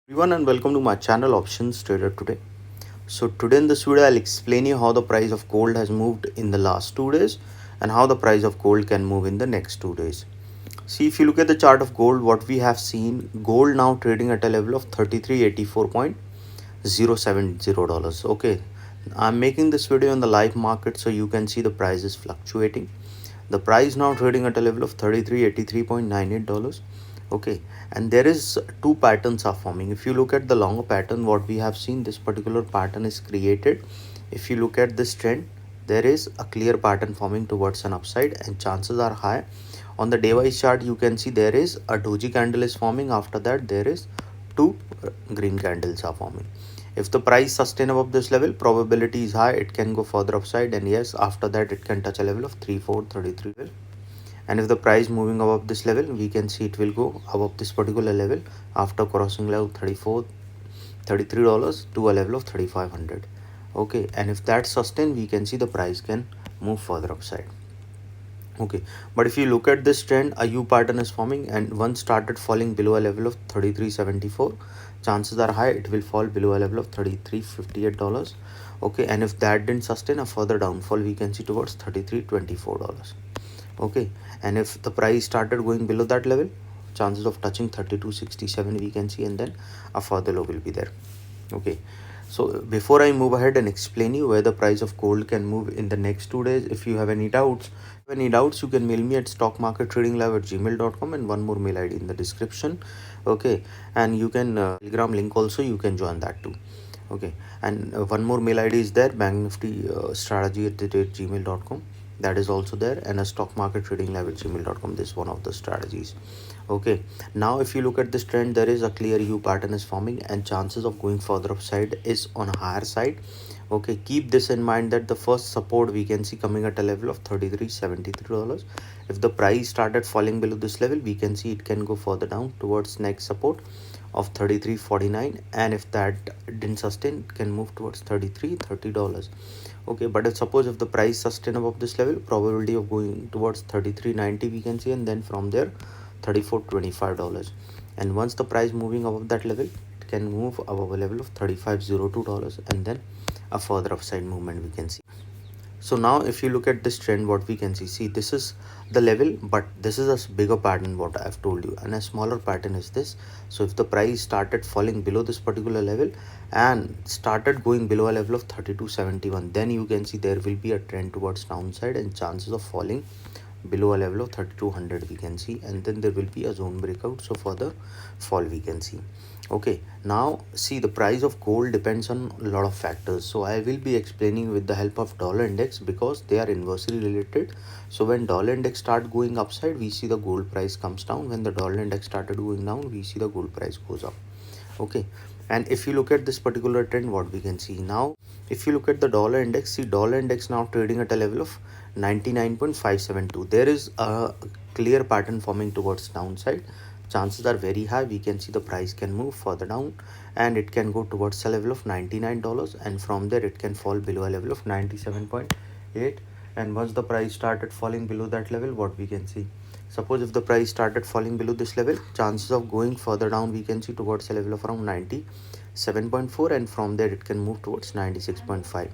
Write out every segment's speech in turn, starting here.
Everyone and welcome to my channel Options Trader Today. So today in this video I'll explain you how the price of gold has moved in the last 2 days and how the price of gold can move in the next 2 days. See, if you look at the chart of gold, what we have seen, gold now trading at a level of $3384.070. Okay, I'm making this video in the live market so you can see the price is fluctuating. The price now trading at a level of $3383.98. Okay, and there is two patterns are forming. If you look at the longer pattern, what we have seen, this particular pattern is created. If you look at this trend, there is a clear pattern forming towards an upside and chances are high. On the day wise chart, you can see there is a doji candle is forming. After that, there is two green candles are forming. If the price sustain above this level, probability is high it can go further upside, and yes, after that it can touch a level of 3433. And if the price moving above this level, we can see it will go above this particular level after crossing level $33 to a level of 3500. Okay, and if that sustain, we can see the price can move further upside. Okay, but if you look at this trend, a U pattern is forming, and once started falling below a level of 3374, chances are high it will fall below a level of $3358. Okay, and if that didn't sustain, a further downfall we can see towards $3324. Okay, and if the price started going below that level, chances of touching 3267 we can see, and then a further low will be there. Okay, so before I move ahead and explain you where the price of gold can move in the next 2 days, if you have any doubts, you can mail me at stockmarkettradinglive@gmail.com, and one more mail id in the description. Okay, and you can telegram link also, you can join that too. Okay, and one more mail id is there, bankniftystrategy@gmail.com, that is also there, and a stockmarkettradinglive@gmail.com. This is one of the strategies. Okay, now if you look at this trend, there is a clear U pattern is forming and chances of going further upside is on a higher side. Okay, keep this in mind that the first support we can see coming at a level of $33.73. If the price started falling below this level, we can see it can go further down towards next support of $33.49, and if that didn't sustain, it can move towards $33.30. Okay, but if suppose if the price sustain above this level, probability of going towards $33.90 we can see, and then from there $34.25. And once the price moving above that level, it can move above a level of $35.02, and then a further upside movement we can see. So now if you look at this trend, what we can see, this is the level, but this is a bigger pattern what I have told you, and a smaller pattern is this. So if the price started falling below this particular level and started going below a level of 3271, then you can see there will be a trend towards downside and chances of falling below a level of 3200 we can see, and then there will be a zone breakout, so further fall we can see. Okay, now see, the price of gold depends on a lot of factors, so I will be explaining with the help of dollar index because they are inversely related. So when dollar index start going upside, we see the gold price comes down. When the dollar index started going down, we see the gold price goes up. Okay, and if you look at this particular trend, what we can see now, if you look at the dollar index, see dollar index now trading at a level of 99.572. there is a clear pattern forming towards downside. Chances are very high we can see the price can move further down, and it can go towards a level of $99, and from there it can fall below a level of 97.8. and once the price started falling below that level, what we can see, suppose if the price started falling below this level, chances of going further down we can see towards a level of around 97.4, and from there it can move towards 96.5.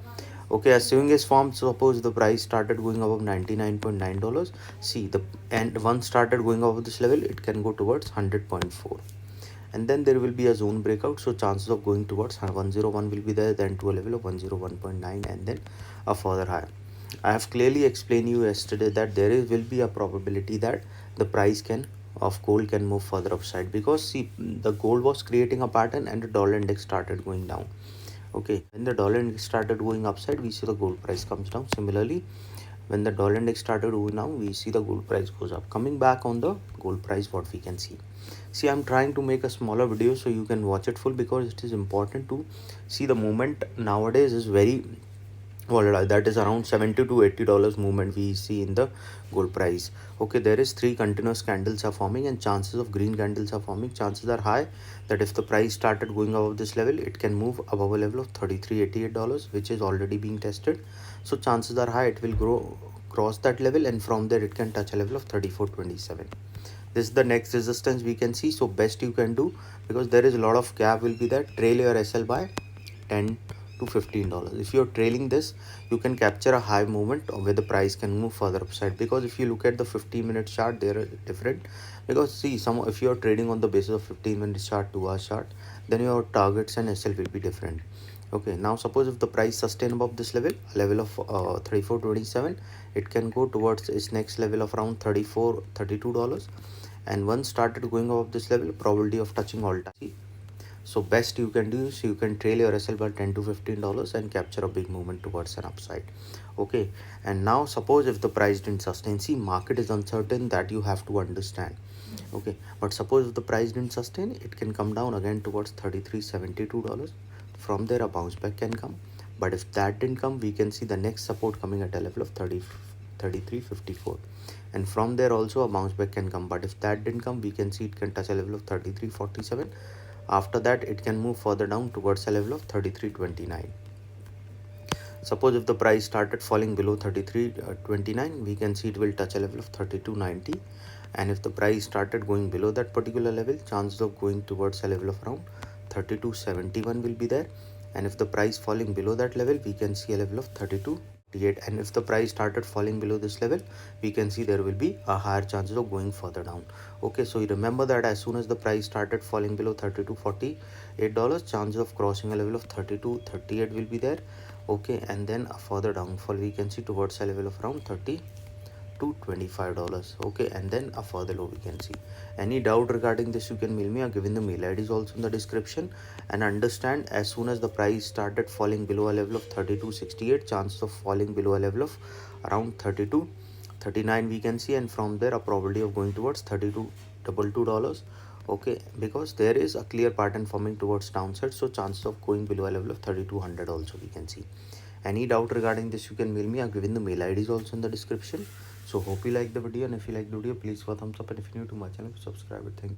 Okay, as swing is formed, suppose the price started going above $99.9, see the, and once started going above this level, it can go towards 100.4, and then there will be a zone breakout, so chances of going towards 101 will be there, then to a level of 101.9, and then a further higher. I have clearly explained you yesterday that will be a probability that the price can of gold can move further upside, because see, the gold was creating a pattern and the dollar index started going down. Okay, when the dollar index started going upside, we see the gold price comes down. Similarly, when the dollar index started going down, we see the gold price goes up. Coming back on the gold price, what we can see, I'm trying to make a smaller video so you can watch it full, because it is important to see the movement nowadays is very volatile. That is around $70 to $80 movement we see in the gold price. Okay, there is three continuous candles are forming and chances of green candles are forming. Chances are high that if the price started going above this level, it can move above a level of $33.88, which is already being tested. So chances are high it will cross that level, and from there it can touch a level of 34.27. This is the next resistance we can see. So best you can do, because there is a lot of gap will be there, trail your SL by 10 to $15. If you're trailing this, you can capture a high movement where the price can move further upside. Because if you look at the 15-minute chart, they are different. Because see, some if you're trading on the basis of 15-minute chart, 2-hour chart, then your targets and SL will be different. Okay, now suppose if the price sustain above this level of 34.27, it can go towards its next level of around $32, and once started going above this level, probability of touching all time. So best you can do is you can trail your SL by 10 to $15 and capture a big movement towards an upside. Okay, and now suppose if the price didn't sustain, see, market is uncertain, that you have to understand. Okay, but suppose if the price didn't sustain, it can come down again towards $33.72. From there a bounce back can come, but if that didn't come, we can see the next support coming at a level of 33.54, and from there also a bounce back can come, but if that didn't come, we can see it can touch a level of 33.47. After that, it can move further down towards a level of 33.29. Suppose if the price started falling below 33.29, we can see it will touch a level of 32.90, and if the price started going below that particular level, chances of going towards a level of around 32.71 will be there, and if the price falling below that level, we can see a level of 32.88, and if the price started falling below this level, we can see there will be a higher chances of going further down. Okay, so you remember that as soon as the price started falling below $32.48, chances of crossing a level of 32.38 will be there. Okay, and then a further downfall we can see towards a level of around $30 to $25. Okay, and then a further low we can see. Any doubt regarding this, you can mail me. I've given the mail ID is also in the description. And understand, as soon as the price started falling below a level of 32.68, chances of falling below a level of around 32.39 we can see, and from there a probability of going towards $32.22. Okay, because there is a clear pattern forming towards downside, so chances of going below a level of 3200 also we can see. Any doubt regarding this, you can mail me. I've given the mail ID is also in the description. So hope you like the video, and if you like the video, please give a thumbs up, and if you're new to my channel, subscribe it. Thank you.